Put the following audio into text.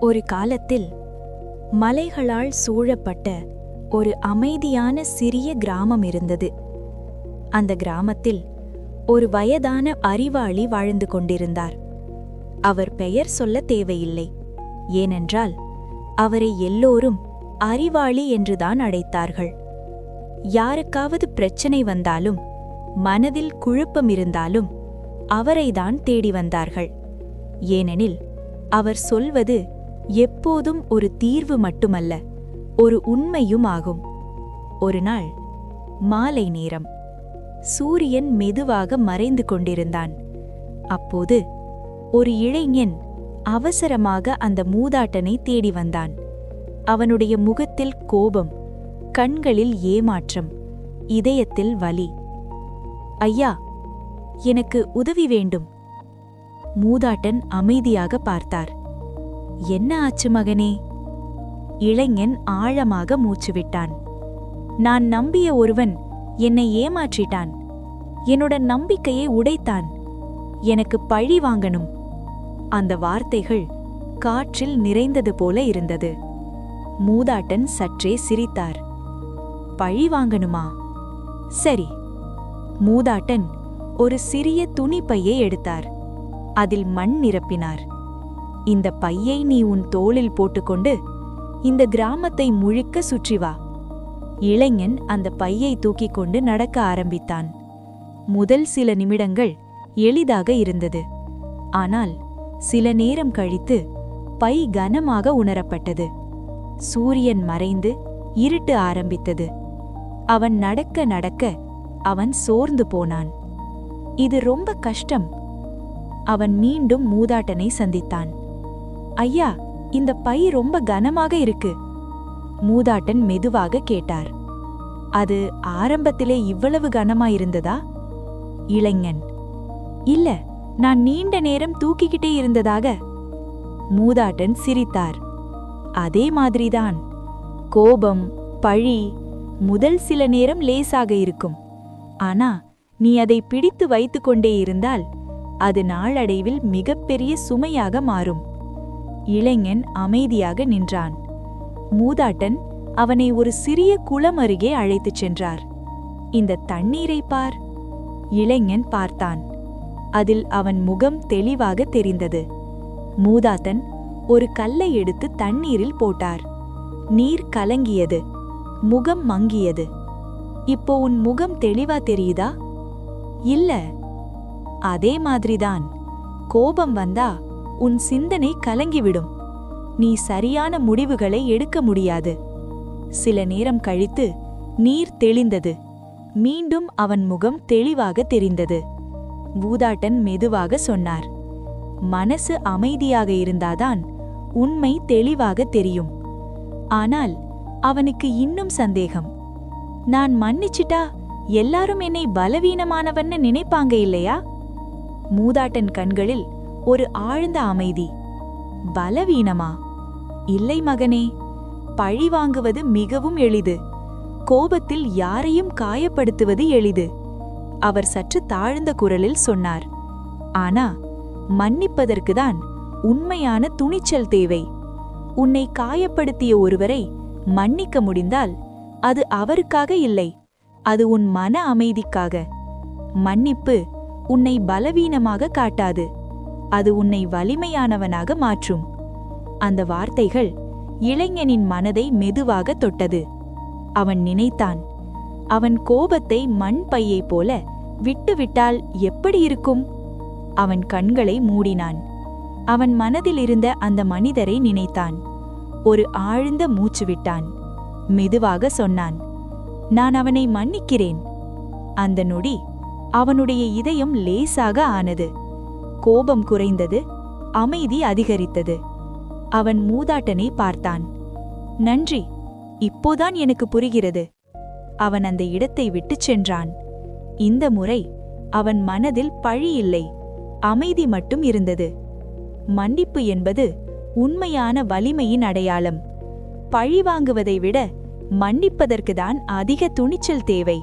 ஒரு காலத்தில் மலைகளால் சூழப்பட்ட ஒரு அமைதியான சிறிய கிராமம் இருந்தது. அந்த கிராமத்தில் ஒரு வயதான அறிவாளி வாழ்ந்து கொண்டிருந்தார். அவர் பெயர் சொல்ல தேவையில்லை, ஏனென்றால் அவரை எல்லோரும் அறிவாளி என்றுதான் அழைத்தார்கள். யாருக்காவது பிரச்சனை வந்தாலும், மனதில் குழப்பம் இருந்தாலும் அவரைதான் தேடி வந்தார்கள். ஏனெனில் அவர் சொல்வது எப்போதும் ஒரு தீர்வு மட்டுமல்ல, ஒரு உண்மையும் ஆகும். ஒரு நாள் மாலை நேரம், சூரியன் மெதுவாக மறைந்து கொண்டிருந்தான். அப்போது ஒரு இளைஞன் அவசரமாக அந்த மூதாட்டனை தேடி வந்தான். அவனுடைய முகத்தில் கோபம், கண்களில் ஏமாற்றம், இதயத்தில் வலி. ஐயா, எனக்கு உதவி வேண்டும். மூதாட்டன் அமைதியாக பார்த்தார். என்ன ஆச்சு மகனே? இளைஞன் ஆழமாக மூச்சுவிட்டான். நான் நம்பிய ஒருவன் என்னை ஏமாற்றிட்டான். என்னோட நம்பிக்கையை உடைத்தான். எனக்கு பழி வாங்கணும். அந்த வார்த்தைகள் காற்றில் நிறைந்தது போல இருந்தது. மூதாட்டன் சற்றே சிரித்தார். பழி வாங்கணுமா? சரி. மூதாட்டன் ஒரு சிறிய துணிப்பையை எடுத்தார். அதில் மண் நிரப்பினார். இந்த பையை நீ உன் தோளில் போட்டுக்கொண்டு இந்த கிராமத்தை முழுக்க சுற்றி வா. இளைஞன் அந்த பையை தூக்கிக் கொண்டு நடக்க ஆரம்பித்தான். முதல் சில நிமிடங்கள் எளிதாக இருந்தது. ஆனால் சில நேரம் கழித்து பை கனமாக உணரப்பட்டது. சூரியன் மறைந்து இருட்டு ஆரம்பித்தது. அவன் நடக்க நடக்க அவன் சோர்ந்து போனான். இது ரொம்ப கஷ்டம். அவன் மீண்டும் மூதாட்டனை சந்தித்தான். ஐயா, இந்த பை ரொம்ப கனமாக இருக்கு. மூதாட்டன் மெதுவாக கேட்டார். அது ஆரம்பத்திலே இவ்வளவு கனமாயிருந்ததா? இளைஞன், இல்ல, நான் நீண்ட நேரம் தூக்கிக்கிட்டே இருந்ததாக. மூதாட்டன் சிரித்தார். அதே மாதிரிதான். கோபம், பழி முதல் சில நேரம் லேசாக இருக்கும். ஆனா நீ அதை பிடித்து வைத்துக்கொண்டே இருந்தால் அது நாளடைவில் மிகப்பெரிய சுமையாக மாறும். இளைஞன் அமைதியாக நின்றான். மூதாட்டன் அவனை ஒரு சிறிய குளம் அருகே அழைத்துச் சென்றார். இந்த தண்ணீரை பார். இளைஞன் பார்த்தான். அதில் அவன் முகம் தெளிவாக தெரிந்தது. மூதாட்டன் ஒரு கல்லை எடுத்து தண்ணீரில் போட்டார். நீர் கலங்கியது. முகம் மங்கியது. இப்போ உன் முகம் தெளிவா தெரியுதா? இல்ல. அதே மாதிரிதான். கோபம் வந்தா உன் சிந்தனை கலங்கிவிடும். நீ சரியான முடிவுகளை எடுக்க முடியாது. சில நேரம் கழித்து நீர் தெளிந்தது. மீண்டும் அவன் முகம் தெளிவாக தெரிந்தது. மூதாட்டன் மெதுவாக சொன்னார், மனசு அமைதியாக இருந்தாதான் உண்மை தெளிவாக தெரியும். ஆனால் அவனுக்கு இன்னும் சந்தேகம். நான் மன்னிச்சிட்டா எல்லாரும் என்னை பலவீனமானவன்னு நினைப்பாங்க இல்லையா? மூதாட்டன் கண்களில் ஒரு ஆழ்ந்த அமைதி. பலவீனமா? இல்லை மகனே, பழி வாங்குவது மிகவும் எளிது. கோபத்தில் யாரையும் காயப்படுத்துவது எளிது. அவர் சற்று தாழ்ந்த குரலில் சொன்னார். ஆனா மன்னிப்பதற்குதான் உண்மையான துணிச்சல் தேவை. உன்னை காயப்படுத்திய ஒருவரை மன்னிக்க முடிந்தால் அது அவருக்காக இல்லை, அது உன் மன அமைதிக்காக. மன்னிப்பு உன்னை பலவீனமாக காட்டாது, அது உன்னை வலிமையானவனாக மாற்றும். அந்த வார்த்தைகள் இளைஞனின் மனதை மெதுவாக தொட்டது. அவன் நினைத்தான், அவன் கோபத்தை மண் பையைப் போல விட்டுவிட்டால் எப்படி இருக்கும்? அவன் கண்களை மூடினான். அவன் மனதில் இருந்த அந்த மனிதரை நினைத்தான். ஒரு ஆழ்ந்த மூச்சு விட்டான். மெதுவாக சொன்னான், நான் அவனை மன்னிக்கிறேன். அந்த நொடி அவனுடைய இதயம் லேசாக ஆனது. கோபம் குறைந்தது, அமைதி அதிகரித்தது. அவன் மூதாட்டனை பார்த்தான். நன்றி, இப்போதான் எனக்கு புரிகிறது. அவன் அந்த இடத்தை விட்டுச் சென்றான். இந்த முறை அவன் மனதில் பழி இல்லை, அமைதி மட்டும் இருந்தது. மன்னிப்பு என்பது உண்மையான வலிமையின் அடையாளம். பழி வாங்குவதை விட மன்னிப்பதற்குதான் அதிக துணிச்சல் தேவை.